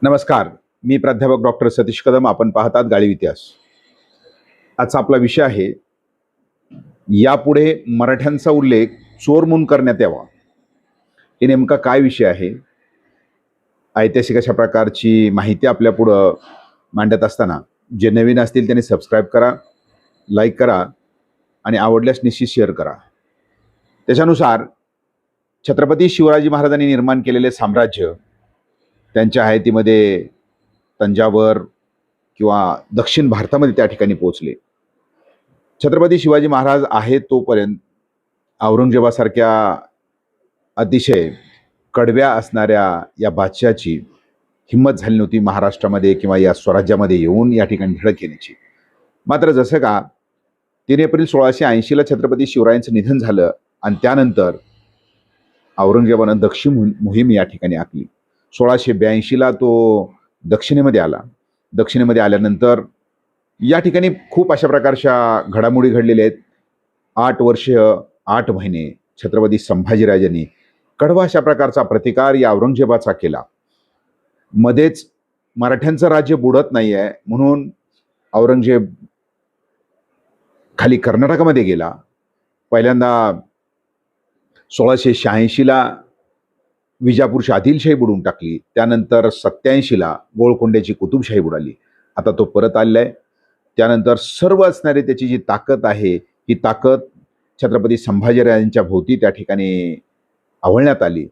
नमस्कार. मी प्राध्यापक डॉक्टर सतीश कदम. आपण पाहतात गाळीव इतिहास. आजचा आपला विषय आहे, यापुढे मराठ्यांचा उल्लेख चोर म्हणून करण्यात यावा. हे नेमका काय विषय आहे? ऐतिहासिक अशा प्रकारची माहिती आपल्या पुढं मांडत असताना जे नवीन असतील त्यांनी सबस्क्राईब करा, लाईक करा आणि आवडल्यास निश्चित शेअर करा. त्याच्यानुसार छत्रपती शिवाजी महाराजांनी निर्माण केलेले साम्राज्य, त्यांच्या हयातीमध्ये तंजावर किंवा दक्षिण भारतामध्ये त्या ठिकाणी पोहोचले. छत्रपती शिवाजी महाराज आहेत तोपर्यंत औरंगजेबासारख्या अतिशय कडव्या असणाऱ्या या बादशाची हिंमत झाली नव्हती महाराष्ट्रामध्ये किंवा या स्वराज्यामध्ये येऊन या ठिकाणी धडक घेण्याची. मात्र जसं का 3 एप्रिल 1680ला छत्रपती शिवरायांचं निधन झालं आणि त्यानंतर औरंगजेबानं दक्षिण मोहीम या ठिकाणी आखली. 1682ला तो दक्षिणेमध्ये आला. दक्षिणेमध्ये आल्यानंतर या ठिकाणी खूप अशा प्रकारच्या घडामोडी घडलेल्या आहेत. 8 वर्ष 8 महिने छत्रपती संभाजीराजांनी कडवा अशा प्रकारचा प्रतिकार या औरंगजेबाचा केला. मध्येच मराठ्यांचं राज्य बुडत नाही आहे म्हणून औरंगजेब खाली कर्नाटकामध्ये गेला. पहिल्यांदा 1686ला विजापूरची आदिलशाही बुडवून टाकली. त्यानंतर 87ला गोळकोंड्याची कुतुबशाही बुडाली. आता तो परत आलेला आहे. त्यानंतर सर्व असणारी त्याची जी ताकद आहे, ही ताकद छत्रपती संभाजीराजांच्या भोवती त्या ठिकाणी आवळण्यात आली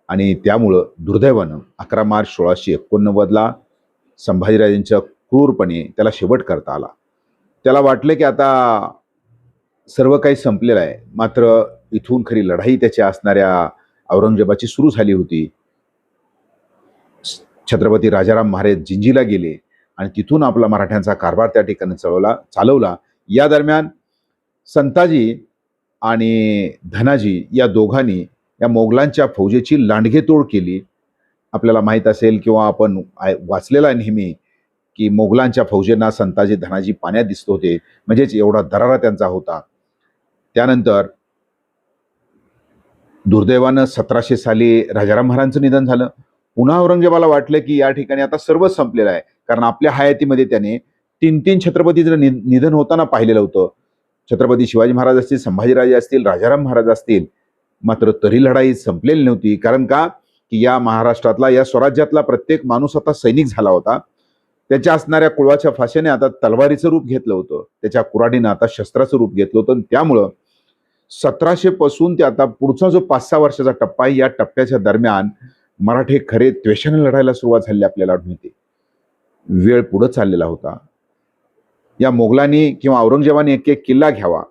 आणि त्यामुळं दुर्दैवानं 11 मार्च 1689ला संभाजीराजांच्या क्रूरपणे त्याला शेवट करता आला. त्याला वाटलं की आता सर्व काही संपलेलं आहे. मात्र इथून खरी लढाई त्याच्या असणाऱ्या औरंगजेबाची सुरू झाली होती. छत्रपती राजाराम महाराज जिंजीला गेले आणि तिथून आपला मराठ्यांचा कारभार त्या ठिकाणी चालवला. या दरम्यान संताजी आणि धनाजी या दोघांनी या मोगलांच्या फौजेची लांडगेतोड केली. आपल्याला माहीत असेल किंवा आपण वाचलेला नेहमी की मोगलांच्या फौजेंना संताजी धनाजी पाण्यात दिसत होते, म्हणजेच एवढा दरारा त्यांचा होता. त्यानंतर दुर्दैवानं 1700 साली राजाराम महाराजांचं निधन झालं. पुन्हा औरंगजेबाला वाटलं की या ठिकाणी आता सर्वच संपलेलं आहे, कारण आपल्या हयातीमध्ये त्याने 3 छत्रपतीचं निधन होताना पाहिलेलं होतं. छत्रपती शिवाजी महाराज असतील, संभाजीराजे असतील, राजाराम महाराज असतील. मात्र तरी लढाई संपलेली नव्हती. कारण का की या महाराष्ट्रातला, या स्वराज्यातला प्रत्येक माणूस आता सैनिक झाला होता. त्याच्या असणाऱ्या कुळाच्या फाशेने आता तलवारीचं रूप घेतलं होतं, त्याच्या कुऱ्हाडीनं आता शस्त्राचं रूप घेतलं होतं. त्यामुळं 1700 पासून ते आता पुढचा जो 5-6 वर्षाचा टप्पा आहे, या टप्प्याच्या दरम्यान मराठे खरे द्वेषाने लढायला सुरुवात झाली आपल्याला आढळून येते. वेळ पुढे चाललेला होता. या मोगलांनी किंवा औरंगजेबाने एक किल्ला घ्यावा,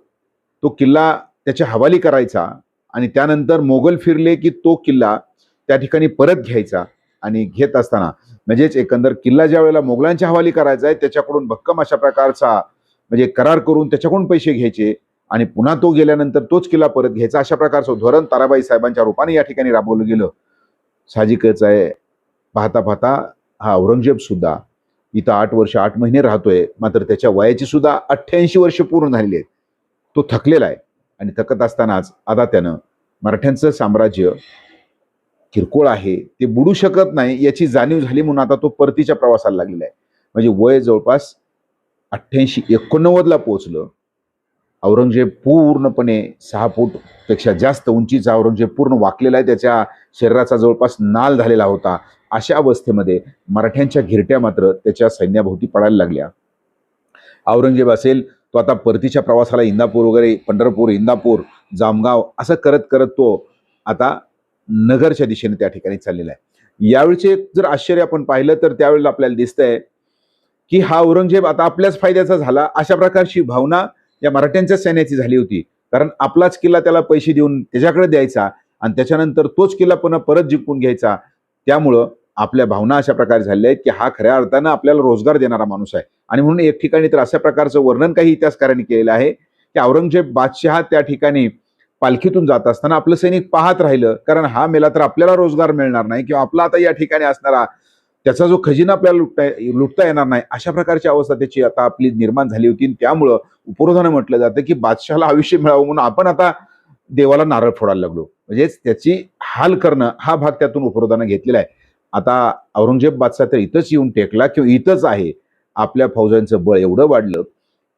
तो किल्ला त्याच्या हवाली करायचा आणि त्यानंतर मोगल फिरले की तो किल्ला त्या ठिकाणी परत घ्यायचा. आणि घेत असताना म्हणजेच एकंदर किल्ला ज्या वेळेला मोगलांच्या हवाली करायचा आहे त्याच्याकडून भक्कम अशा प्रकारचा म्हणजे करार करून त्याच्याकडून पैसे घ्यायचे आणि पुन्हा तो गेल्यानंतर तोच किल्ला परत घ्यायचा. अशा प्रकारचं धोरण ताराबाई साहेबांच्या रूपाने या ठिकाणी राबवलं गेलं. साहजिकच आहे, पाहता पाहता हा औरंगजेब सुद्धा इथं 8 वर्ष 8 महिने राहतोय. मात्र त्याच्या वयाची सुद्धा 88 वर्ष पूर्ण झालेली आहेत. तो थकलेला आहे आणि थकत असतानाच आता त्यानं मराठ्यांचं साम्राज्य किरकोळ आहे, ते बुडू शकत नाही याची जाणीव झाली म्हणून आता तो परतीच्या प्रवासाला लागलेला आहे. म्हणजे वय जवळपास 88-89ला पोहोचलं. औरंगजेब पूर्णपणे 6 फूट पेक्षा जास्त उंचीचा औरंगजेब पूर्ण वाकलेला आहे. त्याच्या शरीराचा जवळपास नाल झालेला होता. अशा अवस्थेमध्ये मराठ्यांच्या घिरट्या मात्र त्याच्या सैन्याभोवती पडायला लागल्या. औरंगजेब असेल तो आता परतीच्या प्रवासाला इंदापूर वगैरे, पंढरपूर, इंदापूर, जामगाव असं करत करत तो आता नगरच्या दिशेने त्या ठिकाणी चाललेला आहे. यावेळीचे जर आश्चर्य आपण पाहिलं तर त्यावेळेला आपल्याला दिसतंय की हा औरंगजेब आता आपल्याच फायद्याचा झाला, अशा प्रकारची भावना या मराठ्यांच्या सैन्याची झाली होती. कारण आपलाच किल्ला त्याला पैसे देऊन त्याच्याकडे द्यायचा आणि त्याच्यानंतर तोच किल्ला पुन्हा परत जिंकून घ्यायचा. त्यामुळं आपल्या भावना अशा प्रकारे झालेल्या आहेत की हा खऱ्या अर्थानं आपल्याला रोजगार देणारा माणूस आहे. आणि म्हणून एक ठिकाणी तर अशा प्रकारचं वर्णन काही इतिहासकारांनी केलेलं आहे की औरंगजेब बादशहा त्या ठिकाणी पालखीतून जात असताना आपलं सैनिक पाहत राहिलं, कारण हा मेला तर आपल्याला रोजगार मिळणार नाही किंवा आपला आता या ठिकाणी असणारा त्याचा जो खजिना आपल्याला लुटता येणार नाही, अशा प्रकारची अवस्था त्याची आता आपली निर्माण झाली होती. त्यामुळं उपरोधानं म्हटलं जातं की बादशहाला आयुष्य मिळावं म्हणून आपण आता देवाला नारळ फोडायला लागलो, म्हणजेच त्याची हाल करणं हा भाग त्यातून उपरोधानं घेतलेला आहे. आता औरंगजेब बादशाह तर इथंच येऊन टेकला किंवा इथंच आहे. आपल्या फौजांचं बळ एवढं वाढलं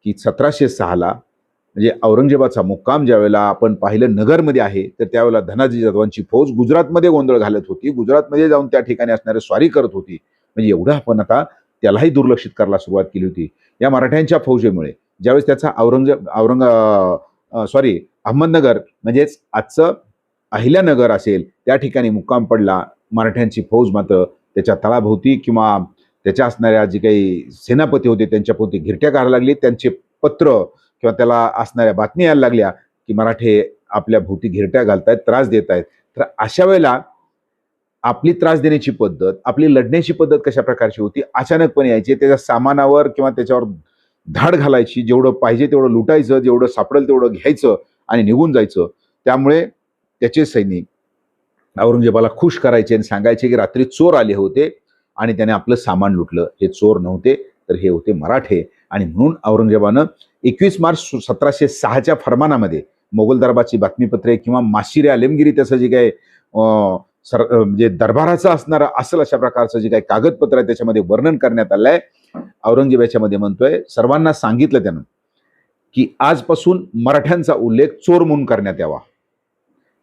की 1706ला म्हणजे औरंगजेबाचा मुक्काम ज्यावेळेला आपण पाहिलं नगरमध्ये आहे, तर त्यावेळेला धनाजी जाधवांची फौज गुजरातमध्ये गोंधळ घालत होती. गुजरातमध्ये जाऊन त्या ठिकाणी असणारे स्वारी करत होती. म्हणजे एवढं आपण आता त्यालाही दुर्लक्षित करायला सुरुवात केली होती. या मराठ्यांच्या फौजेमुळे ज्यावेळेस त्याचा अहमदनगर म्हणजेच आजचं अहिल्यानगर असेल त्या ठिकाणी मुक्काम पडला. मराठ्यांची फौज मात्र त्याच्या तळाभोवती किंवा त्याच्या असणाऱ्या जे काही सेनापती होते त्यांच्याभोवती घिरट्या काढायला लागली. त्यांचे पत्र किंवा त्याला असणाऱ्या बातमी यायला लागल्या की मराठे आपल्या भोवती घिरट्या घालतायत, त्रास देत आहेत. तर अशा वेळेला आपली त्रास देण्याची पद्धत, आपली लढण्याची पद्धत कशा प्रकारची होती? अचानकपणे यायचे, त्याच्या सामानावर किंवा त्याच्यावर धाड घालायची, जेवढं पाहिजे तेवढं लुटायचं, जेवढं सापडेल तेवढं घ्यायचं आणि निघून जायचं. त्यामुळे त्याचे सैनिक औरंगजेबाला खुश करायचे आणि सांगायचे की रात्री चोर आले होते आणि त्याने आपलं सामान लुटलं. हे चोर नव्हते, तर हे होते मराठे. आणि म्हणून औरंगजेबानं 21 मार्च 1706च्या फरमानामध्ये मोगल दरबारची बातमीपत्रे किंवा माशिरे आलमगिरी त्याचं जे काही म्हणजे दरबाराचं असणारं असेल अशा प्रकारचं जे काही कागदपत्र आहे त्याच्यामध्ये वर्णन करण्यात आलंय. औरंगजेब याच्यामध्ये म्हणतोय, सर्वांना सांगितलं त्यानं की आजपासून मराठ्यांचा उल्लेख चोर म्हणून करण्यात यावा.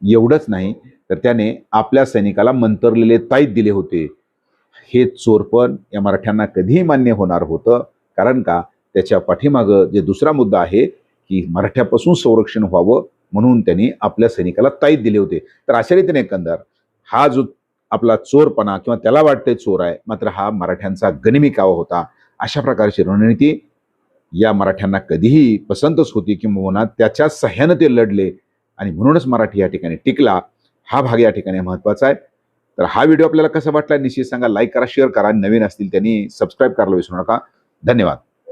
एवढंच नाही तर त्याने आपल्या सैनिकाला मंतरलेले ताईत दिले होते. हे चोरपण या मराठ्यांना कधीही मान्य होणार होतं. कारण का, त्याच्या पाठीमागं जे दुसरा मुद्दा आहे की मराठ्यापासून संरक्षण व्हावं म्हणून त्यांनी आपल्या सैनिकाला ताईत दिले होते. तर अशा रीतीने एकंदर हा जो आपला चोरपणा किंवा त्याला वाटते चोर आहे, मात्र हा मराठ्यांचा गनिमी कावा होता. अशा प्रकारची रणनीती या मराठ्यांना कधीही पसंतच होती किंवा त्याच्या सह्यानं ते लढले आणि म्हणूनच मराठी या ठिकाणी टिकला. हा भाग या ठिकाणी महत्वाचा आहे. तर हा व्हिडिओ आपल्याला कसा वाटला निश्चित सांगा. लाईक करा, शेअर करा. नवीन असतील त्यांनी सबस्क्राईब करायला विसरू नका. धन्यवाद.